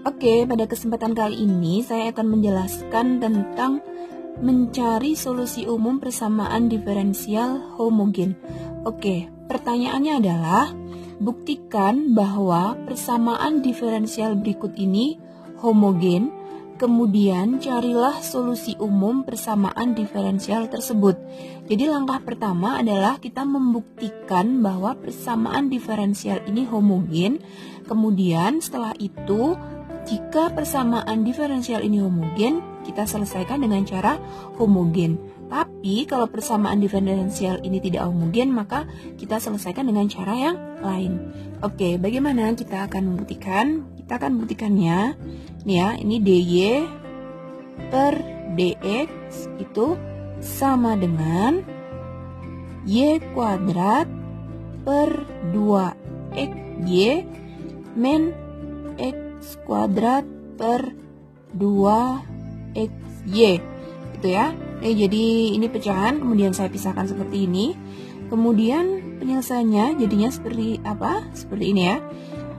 Oke, pada kesempatan kali ini saya akan menjelaskan tentang mencari solusi umum persamaan diferensial homogen. Oke, pertanyaannya adalah buktikan bahwa persamaan diferensial berikut ini homogen, kemudian carilah solusi umum persamaan diferensial tersebut. Jadi langkah pertama adalah kita membuktikan bahwa persamaan diferensial ini homogen. Kemudian setelah itu, jika persamaan diferensial ini homogen, kita selesaikan dengan cara homogen. Tapi kalau persamaan diferensial ini tidak homogen, maka kita selesaikan dengan cara yang lain. Oke, bagaimana kita akan membuktikan? Kita akan buktikannya. Nih ya, ini dy per dx itu sama dengan y kuadrat per 2xy min x kuadrat per 2xy gitu ya. Jadi ini pecahan, kemudian saya pisahkan seperti ini. Kemudian penyelesaiannya jadinya seperti apa? Seperti ini ya.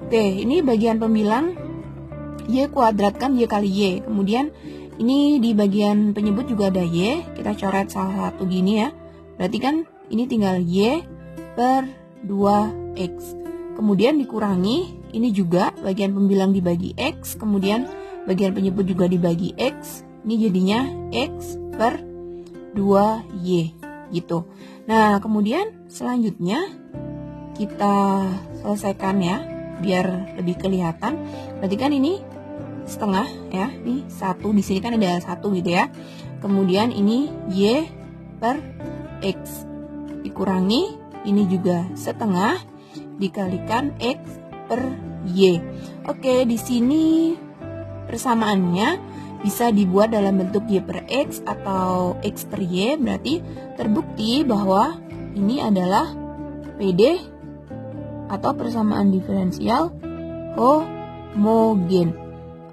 Oke, ini bagian pembilang y kuadrat kan y kali y. Kemudian ini di bagian penyebut juga ada y. Kita coret salah satu gini ya. Berarti kan ini tinggal y per 2x. Kemudian dikurangi, ini juga bagian pembilang dibagi x. Kemudian bagian penyebut juga dibagi x. Ini jadinya x per 2y gitu. Nah, kemudian selanjutnya kita selesaikan ya, biar lebih kelihatan. Berarti kan ini setengah ya, ini satu, di sini kan ada satu gitu ya. Kemudian ini y per x dikurangi, ini juga setengah dikalikan x per y. Oke, di sini persamaannya bisa dibuat dalam bentuk y per x atau x per y. Berarti terbukti bahwa ini adalah PD atau persamaan diferensial homogen.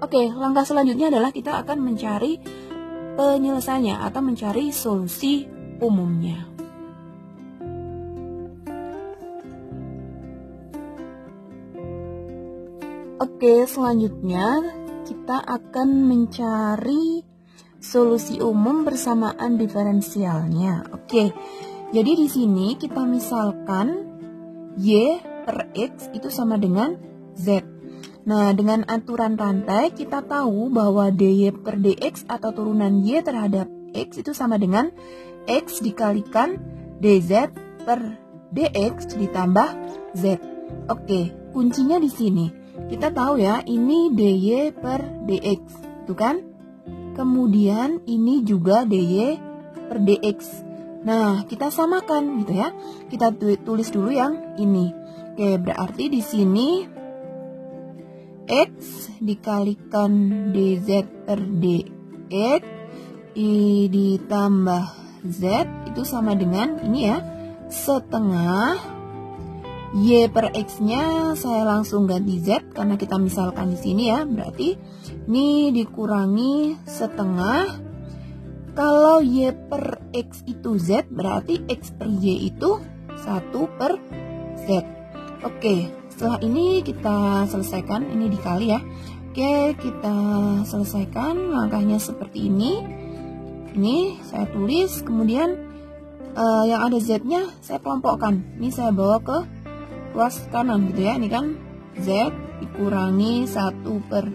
Oke, langkah selanjutnya adalah kita akan mencari penyelesaiannya atau mencari solusi umumnya. Oke, selanjutnya kita akan mencari solusi umum persamaan diferensialnya. Oke, jadi di sini kita misalkan y per x itu sama dengan z. Nah, dengan aturan rantai kita tahu bahwa dy per dx atau turunan y terhadap x itu sama dengan x dikalikan dz per dx ditambah z. Oke, kuncinya di sini. Kita tahu ya, ini dy per dx, itu kan? Kemudian ini juga dy per dx. Nah, kita samakan gitu ya. Kita tulis dulu yang ini. Oke, berarti di sini x dikalikan dz per dx ditambah z itu sama dengan ini ya, setengah y per x-nya saya langsung ganti z karena kita misalkan di sini ya. Berarti ini dikurangi setengah. Kalau y per x itu z, berarti x per y itu 1 per z. Oke, setelah ini kita selesaikan, ini dikali ya. Oke, kita selesaikan langkahnya seperti ini. Ini saya tulis, kemudian yang ada z-nya saya kelompokkan. Ini saya bawa ke ruas kanan gitu ya. Ini kan z dikurangi 1 per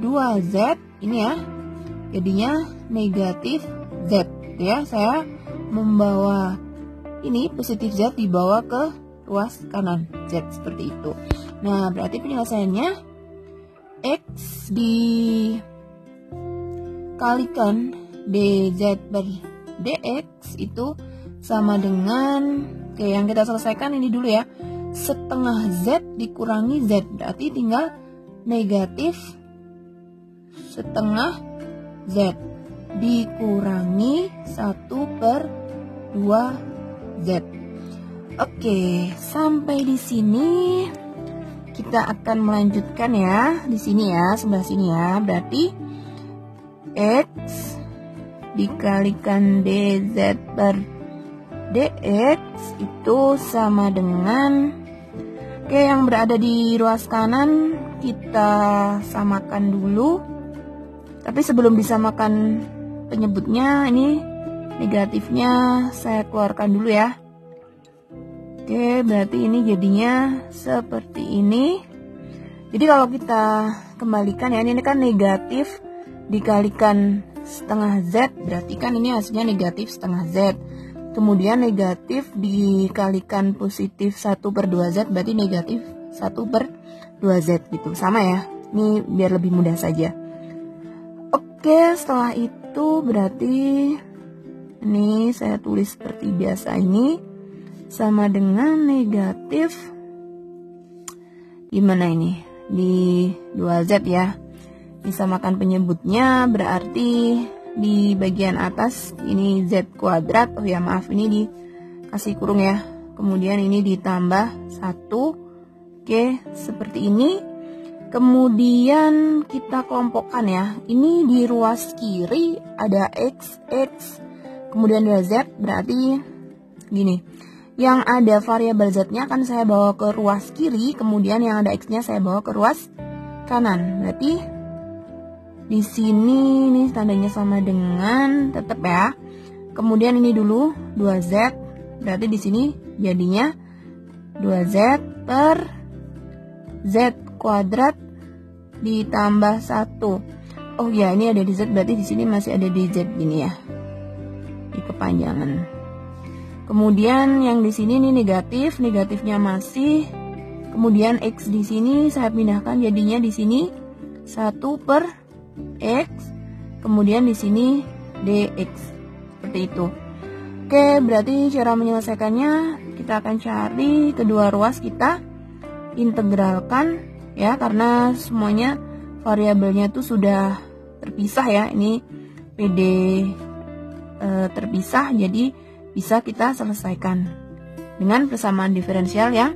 2z, ini ya. Jadinya negatif z gitu ya. Saya membawa ini positif z dibawa ke ruas kanan z seperti itu. Nah, berarti penyelesaiannya x dikalikan dz per dx itu sama dengan, oke, yang kita selesaikan ini dulu ya, setengah z dikurangi z, berarti tinggal negatif setengah z dikurangi 1 per 2z. Oke, sampai di sini kita akan melanjutkan ya. Di sini ya, sebelah sini ya. Berarti x dikalikan dz per dx itu sama dengan Oke, yang berada di ruas kanan kita samakan dulu. Tapi sebelum disamakan penyebutnya, ini negatifnya saya keluarkan dulu ya. Oke, berarti ini jadinya seperti ini. Jadi kalau kita kembalikan ya, ini kan negatif dikalikan setengah Z, berarti kan ini hasilnya negatif setengah Z. Kemudian negatif dikalikan positif 1/2Z, berarti negatif 1/2Z gitu. Sama ya, ini biar lebih mudah saja. Oke, setelah itu berarti ini saya tulis seperti biasa ini sama dengan negatif, gimana ini, di 2Z ya. Disamakan penyebutnya berarti di bagian atas ini Z kuadrat, oh ya maaf ini dikasih kurung ya, kemudian ini ditambah 1. Oke, seperti ini. Kemudian kita kelompokkan ya, ini di ruas kiri ada X, kemudian ada Z, berarti gini, yang ada variabel Z-nya akan saya bawa ke ruas kiri, kemudian yang ada X-nya saya bawa ke ruas kanan, berarti di sini ini tandanya sama dengan tetap ya. Kemudian ini dulu 2Z, berarti di sini jadinya 2Z per Z kuadrat ditambah 1. Oh ya, ini ada di Z, berarti di sini masih ada di Z gini ya, di kepanjangan. Kemudian yang di sini ini negatif, negatifnya masih. Kemudian X di sini saya pindahkan jadinya di sini 1/X, kemudian di sini dx, seperti itu. Oke, berarti cara menyelesaikannya kita akan cari kedua ruas, kita integralkan ya, karena semuanya variabelnya itu sudah terpisah ya, ini PD terpisah, jadi bisa kita selesaikan dengan persamaan diferensial yang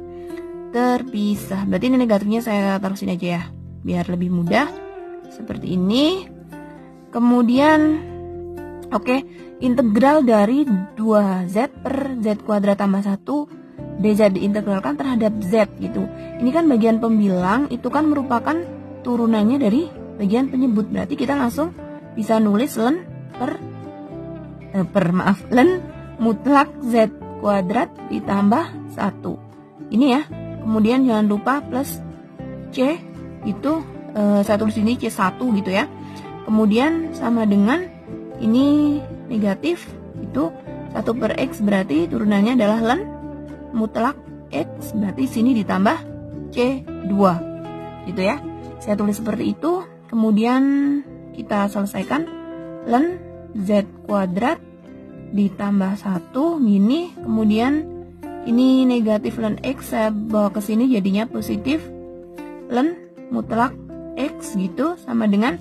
terpisah. Berarti ini negatifnya saya taruh sini aja ya, biar lebih mudah. Seperti ini. Kemudian oke, integral dari 2Z per Z kuadrat tambah 1 dz diintegralkan terhadap Z gitu. Ini kan bagian pembilang, itu kan merupakan turunannya dari bagian penyebut. Berarti kita langsung bisa nulis len len mutlak Z kuadrat ditambah 1. Ini ya. Kemudian jangan lupa plus C itu saya tulis ini C1 gitu ya. Kemudian sama dengan ini negatif itu 1/X, berarti turunannya adalah len mutlak X, berarti sini ditambah C2 gitu ya. Saya tulis seperti itu. Kemudian kita selesaikan len Z kuadrat ditambah 1 gini. Kemudian ini negatif len X saya bawa ke sini jadinya positif len mutlak X gitu, sama dengan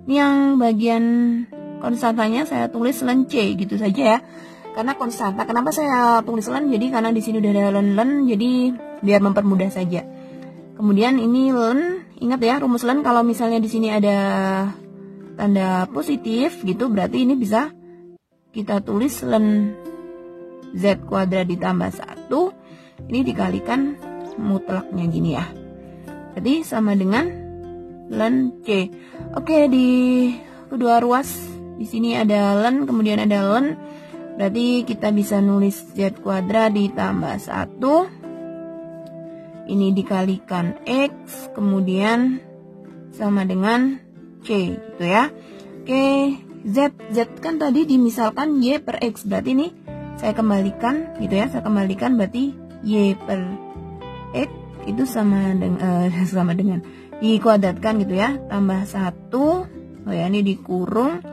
ini yang bagian konstantanya saya tulis len C gitu saja ya. Karena konstanta, kenapa saya tulis len? Jadi karena di sini udah ada len, jadi biar mempermudah saja. Kemudian ini len, ingat ya rumus len, kalau misalnya di sini ada tanda positif gitu, berarti ini bisa kita tulis len Z kuadrat ditambah 1, ini dikalikan mutlaknya gini ya. Jadi sama dengan len C. Oke, di kedua ruas di sini ada len, kemudian ada len. Berarti kita bisa nulis Z kuadrat ditambah 1. Ini dikalikan X, kemudian sama dengan C gitu ya. Oke, Z kan tadi dimisalkan Y per X, berarti ini saya kembalikan gitu ya. Saya kembalikan berarti Y per X itu sama dengan dikuadratkan gitu ya, tambah 1. Oh ya, ini dikurung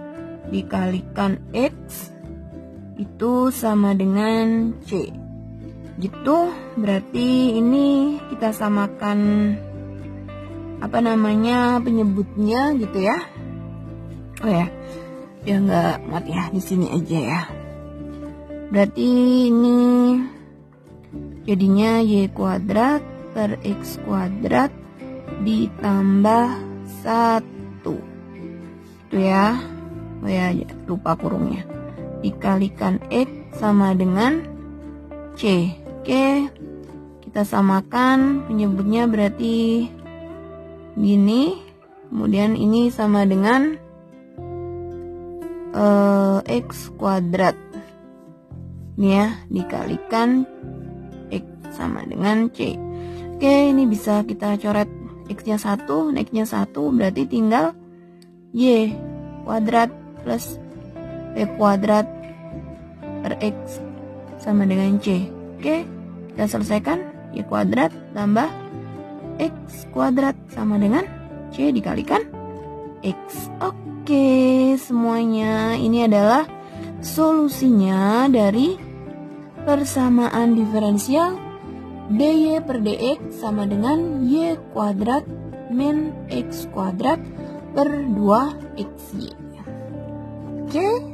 dikalikan X itu sama dengan C gitu. Berarti ini kita samakan penyebutnya gitu ya. Oh ya, biar nggak muat ya, di sini aja ya. Berarti ini jadinya Y kuadrat per X kuadrat ditambah 1 itu ya. Oh ya, lupa kurungnya, dikalikan X sama dengan C. Oke, kita samakan, menyebutnya berarti gini. Kemudian ini sama dengan X kuadrat. Ini ya, dikalikan X sama dengan C. Oke, ini bisa kita coret X-nya 1, X-nya 1, berarti tinggal Y kuadrat plus P kuadrat per X sama dengan C. Oke, kita selesaikan. Y kuadrat tambah X kuadrat sama dengan C dikalikan X. Oke, semuanya ini adalah solusinya dari persamaan diferensial dy per dx sama dengan y kuadrat min x kuadrat per 2xy. Oke.